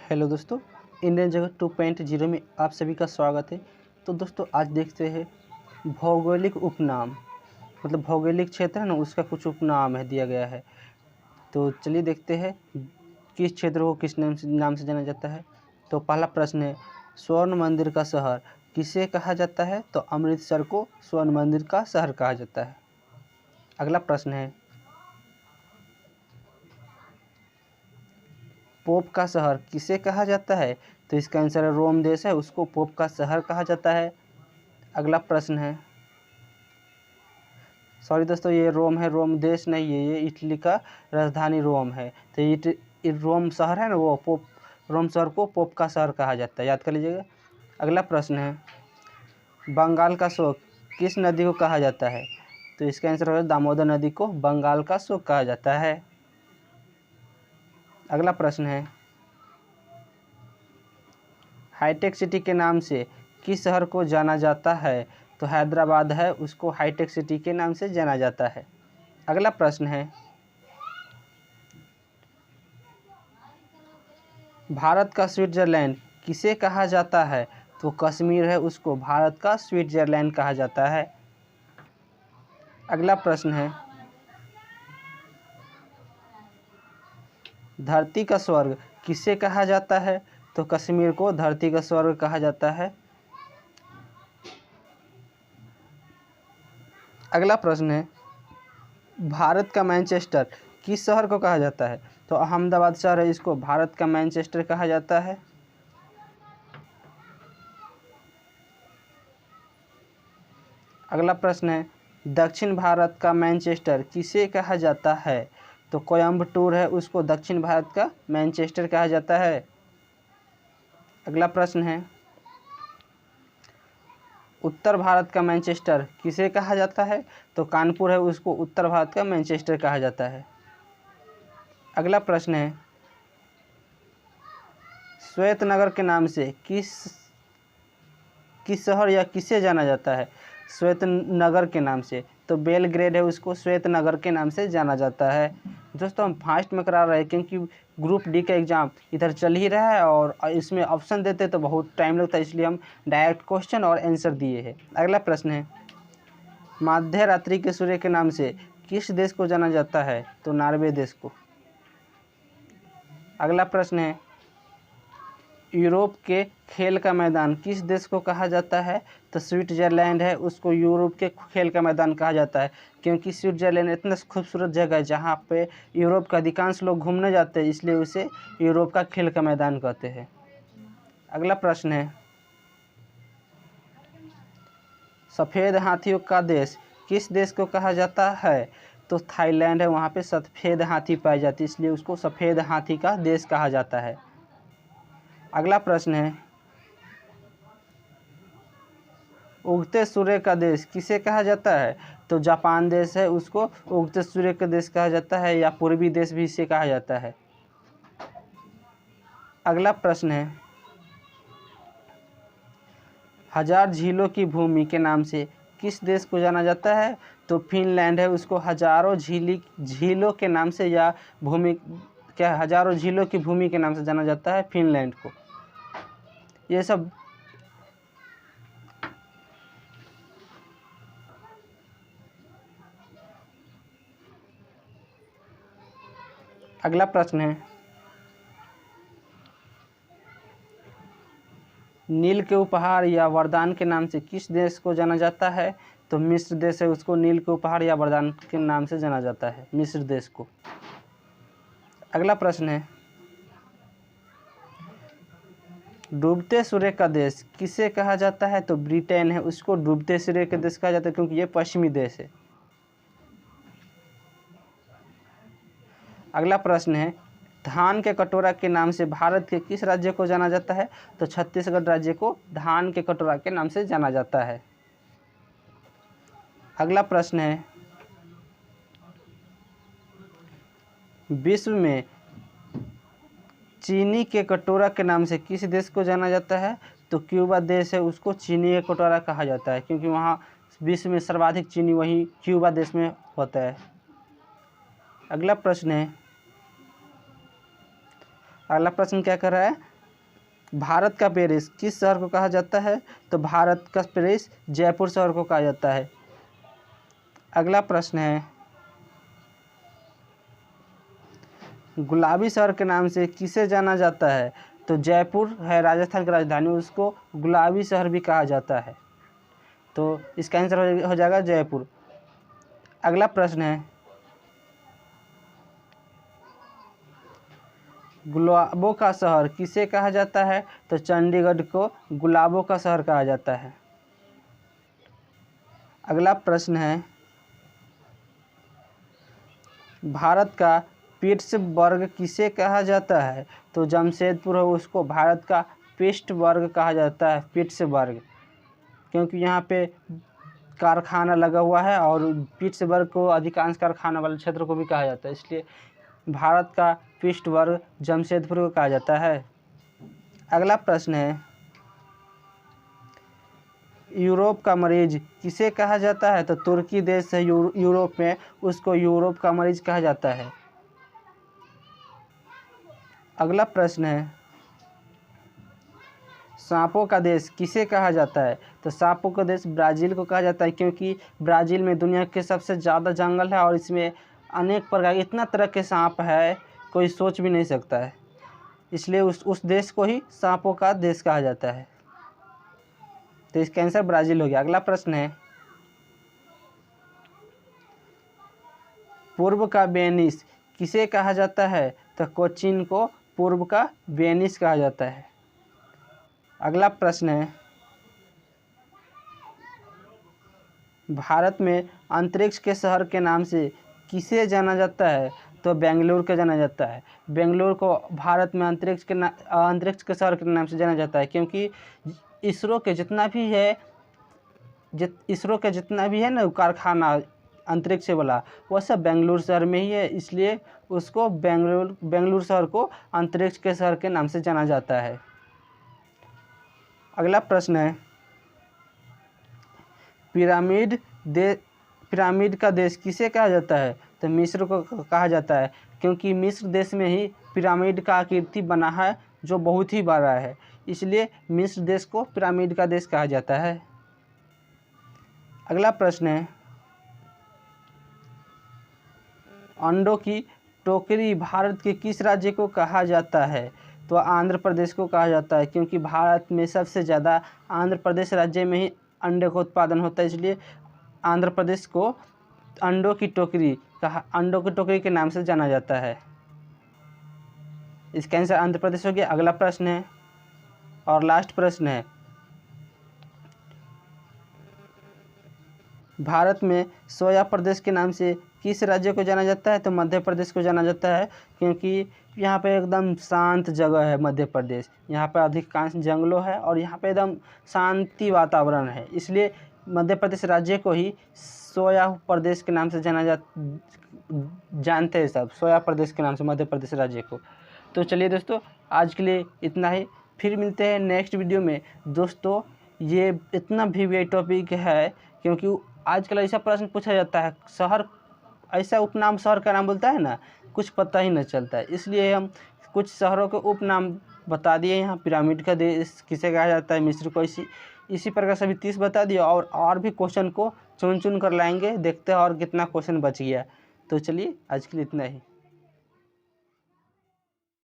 Hello दोस्तों, Indian जगत 2.0 में आप सभी का स्वागत है। तो दोस्तों आज देखते हैं भौगोलिक उपनाम, मतलब भौगोलिक क्षेत्र है ना, उसका कुछ उपनाम है दिया गया है। तो चलिए देखते हैं किस क्षेत्र को किस नाम से जाना जाता है। तो पहला प्रश्न है, स्वर्ण मंदिर का शहर किसे कहा जाता है? तो अमृतसर को स्वर्ण मंदिर का शहर कहा जाता है। अगला प्रश्न है, पोप का शहर किसे कहा जाता है? तो इसका आंसर है रोम देश है, उसको पोप का शहर कहा जाता है। अगला प्रश्न है, सॉरी दोस्तों, ये रोम है, रोम देश नहीं है, ये इटली का राजधानी रोम है। तो ये रोम शहर है ना, वो पोप, रोम शहर को पोप का शहर कहा जाता है, याद कर लीजिएगा। अगला प्रश्न है, बंगाल का शोक किस नदी को कहा जाता है? तो इसका आंसर है दामोदर नदी को बंगाल का शोक कहा जाता है। अगला प्रश्न है, हाईटेक सिटी के नाम से किस शहर को जाना जाता है? तो हैदराबाद है, उसको हाईटेक सिटी के नाम से जाना जाता है। अगला प्रश्न है, भारत का स्विट्जरलैंड किसे कहा जाता है? तो कश्मीर है, उसको भारत का स्विट्जरलैंड कहा जाता है। अगला प्रश्न है, धरती का स्वर्ग किसे कहा जाता है? तो कश्मीर को धरती का स्वर्ग कहा जाता है। अगला प्रश्न है, भारत का मैनचेस्टर किस शहर को कहा जाता है? तो अहमदाबाद शहर है, इसको भारत का मैनचेस्टर कहा जाता है। अगला प्रश्न है, दक्षिण भारत का मैनचेस्टर किसे कहा जाता है? तो कोयम्बटूर है, उसको दक्षिण भारत का मैनचेस्टर कहा जाता है। अगला प्रश्न है, उत्तर भारत का मैनचेस्टर किसे कहा जाता है? तो कानपुर है, उसको उत्तर भारत का मैनचेस्टर कहा जाता है। अगला प्रश्न है, श्वेत नगर के नाम से किस शहर या किसे जाना जाता है? श्वेत नगर के नाम से तो बेलग्रेड है, उसको श्वेत नगर के नाम से जाना जाता है। दोस्तों हम फास्ट में करा रहे हैं क्योंकि ग्रुप डी का एग्ज़ाम इधर चल ही रहा है और इसमें ऑप्शन देते तो बहुत टाइम लगता है, इसलिए हम डायरेक्ट क्वेश्चन और आंसर दिए हैं। अगला प्रश्न है, मध्य रात्रि के सूर्य के नाम से किस देश को जाना जाता है? तो नॉर्वे देश को। अगला प्रश्न है, यूरोप के खेल का मैदान किस देश को कहा जाता है? तो स्विट्जरलैंड है, उसको यूरोप के खेल का मैदान कहा जाता है क्योंकि स्विट्जरलैंड इतना खूबसूरत जगह है जहाँ पे यूरोप का अधिकांश लोग घूमने जाते हैं, इसलिए उसे यूरोप का खेल का मैदान कहते हैं। अगला प्रश्न है, सफ़ेद हाथियों का देश किस देश को कहा जाता है? तो थाईलैंड है, वहाँ पे सफ़ेद हाथी पाई जाती है, इसलिए उसको सफ़ेद हाथी का देश कहा जाता है। अगला प्रश्न है, उगते सूर्य का देश किसे कहा जाता है? तो जापान देश है, उसको उगते सूर्य का देश कहा जाता है, या पूर्वी देश भी इसे कहा जाता है। अगला प्रश्न है, हजार झीलों की भूमि के नाम से किस देश को जाना जाता है? तो फिनलैंड है, उसको हजारों झीलों के नाम से या हजारों झीलों की भूमि के नाम से जाना जाता है फिनलैंड को। ये सब अगला प्रश्न है, नील के उपहार या वरदान के नाम से किस देश को जाना जाता है? तो मिस्र देश है, उसको नील के उपहार या वरदान के नाम से जाना जाता है, मिस्र देश को। अगला प्रश्न है, डूबते सूर्य का देश किसे कहा जाता है? तो ब्रिटेन है, उसको डूबते सूर्य का देश कहा जाता है क्योंकि ये पश्चिमी देश है। अगला प्रश्न है, धान के कटोरा के नाम से भारत के किस राज्य को जाना जाता है? तो छत्तीसगढ़ राज्य को धान के कटोरा के नाम से जाना जाता है। अगला प्रश्न है, विश्व में चीनी के कटोरा के नाम से किस देश को जाना जाता है? तो क्यूबा देश है, उसको चीनी का कटोरा कहा जाता है क्योंकि वहाँ विश्व में सर्वाधिक चीनी वही क्यूबा देश में होता है। अगला प्रश्न है, अगला प्रश्न क्या कर रहा है, भारत का पेरिस किस शहर को कहा जाता है? तो भारत का पेरिस जयपुर शहर को कहा जाता है। अगला प्रश्न है, गुलाबी शहर के नाम से किसे जाना जाता है? तो जयपुर है राजस्थान की राजधानी, उसको गुलाबी शहर भी कहा जाता है। तो इसका आंसर हो जाएगा जयपुर। अगला प्रश्न है, गुलाबों का शहर किसे कहा जाता है? तो चंडीगढ़ को गुलाबों का शहर कहा जाता है। अगला प्रश्न है, भारत का पिट्सबर्ग किसे कहा जाता है? तो जमशेदपुर हो उसको भारत का पिट्सबर्ग कहा जाता है, पिट्सबर्ग, क्योंकि यहाँ पे कारखाना लगा हुआ है और पिट्सबर्ग को अधिकांश कारखाना वाले क्षेत्र को भी कहा जाता है, इसलिए भारत का पिट्सबर्ग जमशेदपुर को कहा जाता है। अगला प्रश्न है, यूरोप का मरीज किसे कहा जाता है? तो तुर्की देश है यूरोप में, उसको यूरोप का मरीज कहा जाता है। अगला प्रश्न है, सांपों का देश किसे कहा जाता है? तो सांपों का देश ब्राज़ील को कहा जाता है, क्योंकि ब्राज़ील में दुनिया के सबसे ज़्यादा जंगल है और इसमें अनेक प्रकार इतना तरह के सांप है कोई सोच भी नहीं सकता है, इसलिए उस देश को ही सांपों का देश कहा जाता है। तो इसका आंसर ब्राज़ील हो गया। अगला प्रश्न है, पूर्व का वेनिस किसे कहा जाता है? तो कोचीन को पूर्व का वेनिस कहा जाता है। अगला प्रश्न है, भारत में अंतरिक्ष के शहर के नाम से किसे जाना जाता है? तो बेंगलुरु को जाना जाता है। बेंगलुरु को भारत में अंतरिक्ष के शहर के नाम से जाना जाता है, क्योंकि इसरो के जितना भी है ना कारखाना अंतरिक्ष वाला, वह सब बेंगलुरु शहर में ही है, इसलिए उसको बेंगलुरु शहर को अंतरिक्ष के शहर के नाम से जाना जाता है। अगला प्रश्न है, पिरामिड का देश किसे कहा जाता है? तो मिस्र को कहा जाता है, क्योंकि मिस्र देश में ही पिरामिड का आकृति बना है जो बहुत ही बड़ा है, इसलिए मिस्र देश को पिरामिड का देश कहा जाता है। अगला प्रश्न है, अंडों की टोकरी भारत के किस राज्य को कहा जाता है? तो आंध्र प्रदेश को कहा जाता है, क्योंकि भारत में सबसे ज़्यादा आंध्र प्रदेश राज्य में ही अंडे का उत्पादन होता है, इसलिए आंध्र प्रदेश को अंडों की टोकरी के नाम से जाना जाता है। इसका आंसर आंध्र प्रदेश हो गया। अगला प्रश्न है और लास्ट प्रश्न है, भारत में सोया प्रदेश के नाम से किस राज्य को जाना जाता है? तो मध्य प्रदेश को जाना जाता है, क्योंकि यहाँ पे एकदम शांत जगह है मध्य प्रदेश, यहाँ पे अधिकांश जंगलों है और यहाँ पे एकदम शांति वातावरण है, इसलिए मध्य प्रदेश राज्य को ही सोया प्रदेश के नाम से जानते हैं सब, सोया प्रदेश के नाम से मध्य प्रदेश राज्य को। तो चलिए दोस्तों, आज के लिए इतना ही, फिर मिलते हैं नेक्स्ट वीडियो में। दोस्तों ये इतना भी टॉपिक है, क्योंकि आजकल ऐसा प्रश्न पूछा जाता है, शहर ऐसा उपनाम शहर का नाम बोलता है ना, कुछ पता ही नहीं चलता है, इसलिए हम कुछ शहरों के उपनाम बता दिए। यहाँ पिरामिड का देश किसे कहा जाता है, मिस्र को, इसी प्रकार सभी 30 बता दिए, और भी क्वेश्चन को चुन कर लाएंगे, देखते हैं और कितना क्वेश्चन बच गया। तो चलिए आज के लिए इतना ही।